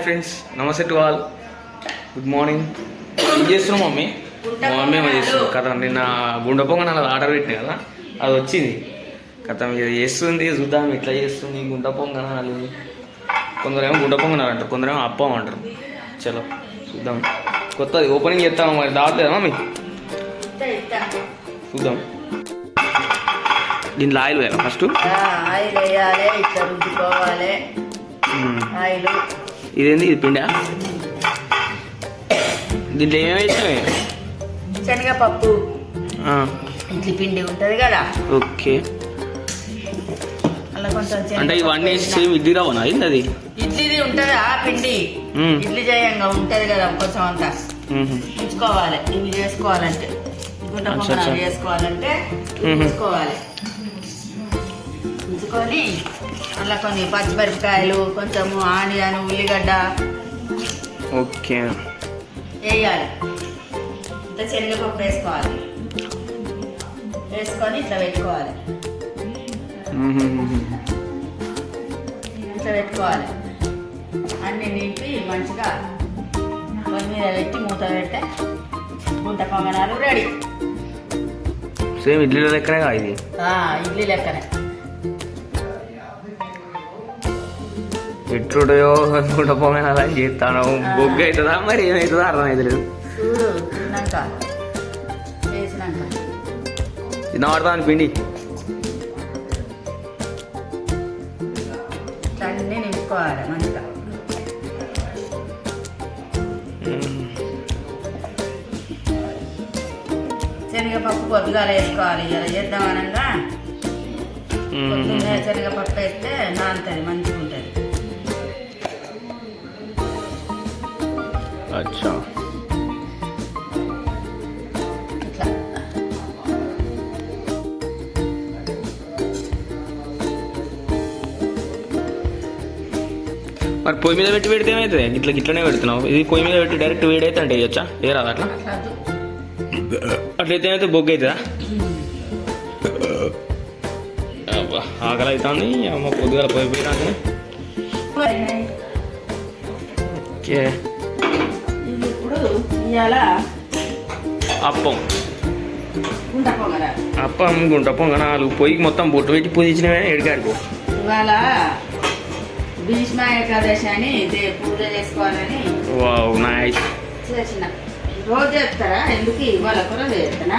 Friends, నమస్తే to all. Good morning. ఏం చేస్తున్నాం మమ్మీ? మా మమ్మీ ఏమో చేస్తుంది కదా. నిన్న గుండె పొంగనాలు ఆర్డర్ పెట్టినా కదా, అది వచ్చింది కదా. ఇది చేస్తుంది, చూద్దాం ఎట్లా చేస్తుంది గుండె పొంగనాలు. కొందరేమో గుండె పొంగనాలు అంటారు, కొందరేమో అప్పం అంటారు. చలో చూద్దాం. కొత్తది ఓపెనింగ్ చేస్తాము, మరి దావట్లేదా మమ్మీ? చూద్దాం. దీంట్లో ఆయిల్ వేయాలి ఫస్ట్. ఆయిల్ వేయాలి, ఇట్లా రుద్దుకోవాలి ఆయిల్. ఇదేంది, ఇది పిండా? దీంట్లో ఏమేమి వేసినావే? శనగపప్పు, ఇడ్లీ పిండి ఉంటుంది కదా. ఓకే, అలా కొంచెం అంటే ఇవన్నీ వేసి సేమ్ ఇడ్లీ రవ్వనా? ఇది అది ఇడ్లీది ఉంటుంది ఆ పిండి, ఇడ్లీ చేయంగా ఉంటుంది కదా. కొంచెం అంతా ఉంచుకోవాలి. ఇవి చేసుకోవాలంటే గుంట పొంగనాలు చేసుకోవాలంటే ఉంచుకోవాలి. ఉంచుకొని అలా కొన్ని పచ్చిమిరపకాయలు, కొంచెము ఆనియన్, ఉల్లిగడ్డ ఓకే వేయాలి. ఇంత శనగపప్పు వేసుకోవాలి. వేసుకొని ఇట్లా పెట్టుకోవాలి. ఇట్లా పెట్టుకోవాలి. అన్నీ నింపి మంచిగా పొయ్యి మీద పెట్టి మూత పెడితే గుంట పొంగనాలు రెడీ. సేమ్ ఇడ్లీలో లెక్కనే ఇది. ఇడ్లీ లెక్కనే. ఎట్లుంటాయో గుంట పొంగనాలు అని చేస్తాను. బొగ్గు అవుతుందా మరి ఏమవుతుందో అర్థం అవుతలేదు. చూడు తిన్నాక చేసినాక తినబడతాను పిండి. అన్నీ నింపుకోవాలి మంచిగా. శనగపప్పు పొద్దుగాల వేసుకోవాలి. ఇలా చేద్దాం అనగా పొద్దున్నే శనగపప్పు వేస్తే నానుతుంది, మంచిగా ఉంటుంది. అచ్చా, ఇట్లా మరి పొయ్యి మీద పెట్టి పెడితే ఏమవుతుంది? ఇట్లనే పెడుతున్నావు. ఇది పొయ్యి మీద పెట్టి డైరెక్ట్ వేడైతే అంటే వేయచ్చా? ఏ రాదు అట్లా? అట్లయితే ఏమైతే బొగ్గు అవుతుందా? ఆకలి అవుతుంది అమ్మ. పొద్దుగాల పొయ్యి పోయినాకనే. ఓకే, ఇది ఇప్పుడు ఇవాళ అప్పం గుంట పొంగనాలు. అప్పం గుంట పొంగనాలు. పొయ్యికి మొత్తం బొట్టు పెట్టి పూజించినవే ఎడికాడుకో. ఇవాళ భీష్మ ఏకాదశి అని పూజ చేసుకోవాలని. Wow, nice. చేసిన రోజు చేస్తారా? ఎందుకు ఇవాళ ఒక రోజు చేస్తానా?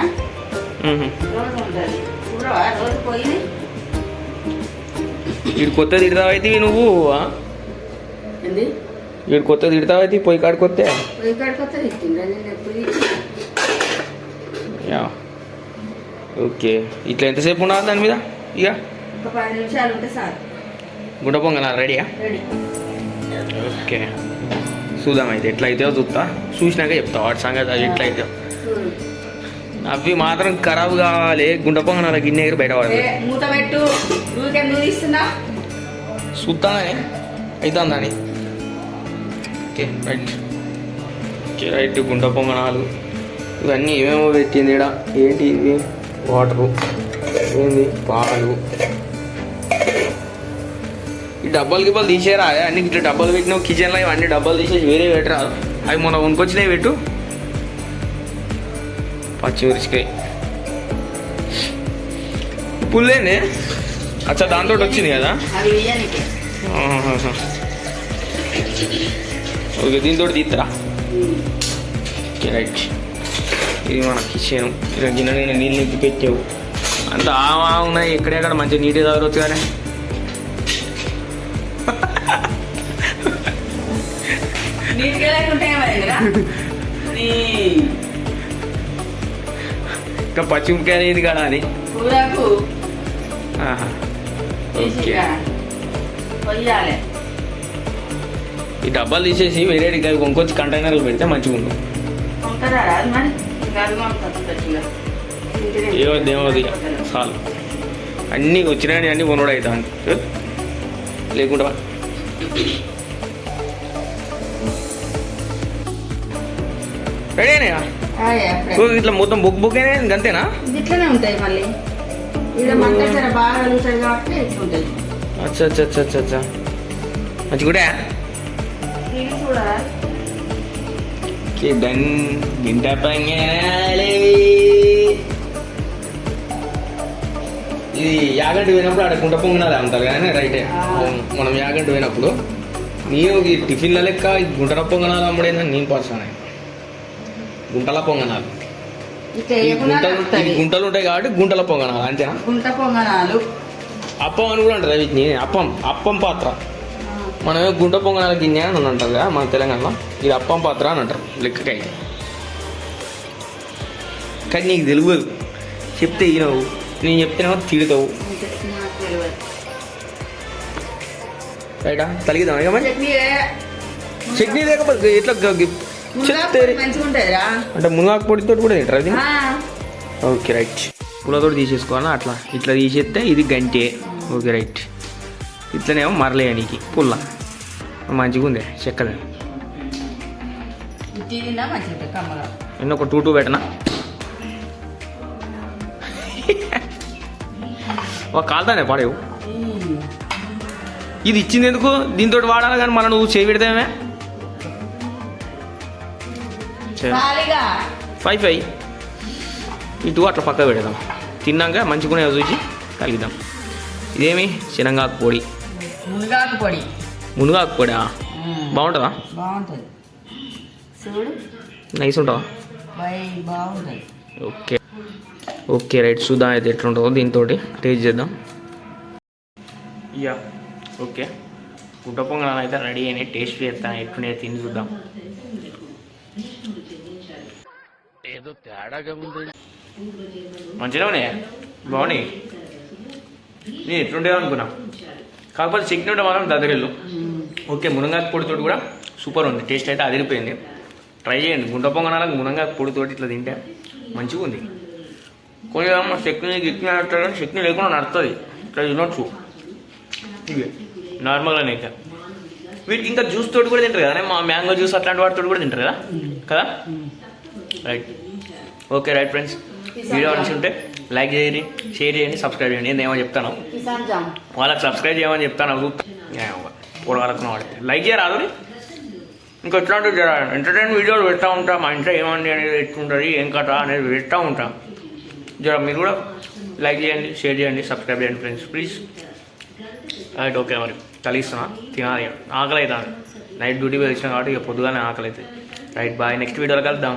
రోజు ఉంటుంది చూడవా? రోజు పోయి వీడు కొత్త తిడతావైతే నువ్వు. ఏంది వీడు కొత్త తిడతావైతే పొయ్యి కాడుకొస్తే. పొయ్యి కాడికొస్తే తిట్టిందా నేను ఎప్పుడు? Yeah, okay. ఇట్లా ఎంతసేపు ఉండాలి దాని మీద? ఇక ఒక 10 నిమిషాలు ఉంటే సార్ గుంట పొంగనాలు రెడీయా? రెడీ. ఓకే, చూద్దాం అయితే ఎట్లా అయితే చూస్తా. చూసినాక చెప్తా వాటి సంగతి. అది ఎట్లా అయితే అవి మాత్రం ఖరాబ్ కావాలి. గుంట పొంగనాల గిన్నె దగ్గర బయట పడదు. మూత పెట్టు. నువ్వు తీస్తున్నా చూద్దామని అవుతుందని. Okay right. Okay right. గుంట పొంగనాలు ఇవన్నీ ఏమేమో పెట్టింది ఇక్కడ. ఏంటి ఇవి? వాటరు, ఏంది పాలు. ఈ డబ్బాలు గిబ్బాలు తీసేరా? అన్ని ఇట్లా డబ్బాలు పెట్టినావు కిచెన్లో. ఇవన్నీ డబ్బాలు తీసేసి వేరే పెట్టరా? అవి మొన్న కొనుక్కొచ్చినాయి పెట్టు. పచ్చిమిరచికాయ పుల్లేనే. అచ్చా, దాంతో వచ్చింది కదా. ఓకే, దీంతో తీస్తారా? Okay right. ఇది మన కిచెన్. గిన్నె నేను నీళ్ళు నింపి పెట్టావు. అంత ఉన్నాయి ఎక్కడెక్కడ మంచిగా నీట్గా తాగవచ్చు కానీ. ఇంకా పచ్చిమిరకాయ ఇది కదా అని. ఓకే, ఈ డబ్బాలు తీసేసి వేరే కొనుక్కొచ్చి కంటైనర్లు పెడితే మంచిగా ఉంది. ఏమోది చాలు. అన్నీ వచ్చినాయని అన్నీ కొనుడు అవుతాను. లేకుండా రెడీనా? ఇట్లా మొత్తం బుక్ బుక్ అయినా అంతేనా? ఇట్లనే ఉంటాయి మళ్ళీ. బాగా ఉంటుంది కాబట్టి అచ్చా అచ్చా అచ్చా అచ్చా. మంచిగా టీవీ చూడాలా డన్ గింట పంగాలి. ఇది యాగంటి పోయినప్పుడు ఆడ గుంట పొంగనాలి అంటారు కానీ రైటే. మనం యాగంటి పోయినప్పుడు నేను ఈ టిఫిన్ల లెక్క గుంటల పొంగనాలు అమ్ముడైందని నేను పర్సన్. గుంటల పొంగనాలు గుంటలు ఉంటాయి కాబట్టి గుంటల పొంగనాలు అంతేనా? గుంట పొంగనాలు అప్పం అని కూడా అంటారు వీటిని. అప్పం పాత్ర. మనమే గుంట పొంగనాల గిన్నె అని అంటారు కదా మన తెలంగాణలో. ఇది అప్పం పాత్ర అని అంటారు లెక్కకైతే. కానీ నీకు తెలియదు, చెప్తే ఈనవు, నేను చెప్తేనేమో తిడతావు. రైటా తలిగిద్దాం ఇక మరి. చట్నీ లేకపోతే ఎట్లా చెప్తే అంటే మునగాకు పొడితో కూడా తింటారు అది. Okay right. పూలతో తీసేసుకోవాలా అట్లా ఇట్లా తీసేస్తే ఇది గంటే. Okay right. ఇట్లనేమో మరలేయనికి పుల్ల మంచిగా ఉంది చెక్కదే. ఎన్నో ఒక 2 పెట్టనా? ఒక కాలుతానే పడేవు. ఇది ఇచ్చింది ఎందుకు? దీంతో వాడాలి కానీ మనం నువ్వు చేయి పెడతామే. 5 ఇటు అట్లా పక్క పెడదాం. తిన్నాక మంచిగా చూసి కలిగిద్దాం. ఇదేమి శనగాకు పొడి. మునగాకు పొడి. మునగాకు పొడి బాగుంటుందా? బాగుంటుంది చూడు. నైస్ ఉంటుందా? బాగుంటుంది. Okay okay right. చూద్దాం అయితే ఎట్లుంటుందో దీంతో టేస్ట్ చేద్దాం. Yeah okay. గుడ్డ పొంగనాలు అయితే రెడీ అయినాయి. టేస్ట్ చేస్తాను ఎట్లున్నాయి తిని చూద్దాం. ఏదో తేడాగా ఉంది. మంచిగా ఉన్నాయా? బాగున్నాయి. నేను ఎట్లుండేది అనుకున్నా. కాకపోతే చట్నీ ఉంటే మాత్రం దగ్గరెళ్ళు. ఓకే మునగాకు పొడితో కూడా సూపర్ ఉంది. టేస్ట్ అయితే అదిరిపోయింది. ట్రై చేయండి. గుంట పొంగనాలకు మునగాకు పొడితోటి ఇట్లా తింటే మంచిగా ఉంది. కొంచెం చట్నీ గిట్నీ నడుతుంది, చట్నీ లేకుండా నడుతుంది. ఇట్లా తినొచ్చు. ఇవి నార్మల్గానే ఇంకా వీటికి ఇంకా జ్యూస్ తోటి కూడా తింటారు కదా. మా మ్యాంగో జ్యూస్ అట్లాంటి వాటితో కూడా తింటారు కదా కదా. Right. Okay right friends. Video నచ్చుంటే లైక్ చేయండి, షేర్ చేయండి, సబ్స్క్రైబ్ చేయండి. నేను ఏమో చెప్తాను వాళ్ళకి సబ్స్క్రైబ్ చేయమని చెప్తాను. వాళ్ళకు వాడితే లైక్ చేయరాదు. ఇంకా ఎట్లాంటి ఎంటర్టైన్మెంట్ వీడియోలు పెడతా ఉంటా. మా ఇంట్లో ఏమండి అనేది ఎట్లుంటుంది ఏం కథ అనేది పెడతా ఉంటాం. జర మీరు కూడా లైక్ చేయండి, షేర్ చేయండి, సబ్స్క్రైబ్ చేయండి ఫ్రెండ్స్ ప్లీజ్. రైట్ ఓకే మరి కలిస్తున్నా తినాలి. ఆకలి అవుతుంది. నైట్ డ్యూటీ వచ్చినా కాబట్టి ఇక పొద్దుగానే ఆకలి అవుతుంది. Right bye. నెక్స్ట్ వీడియోలో కలుద్దాం.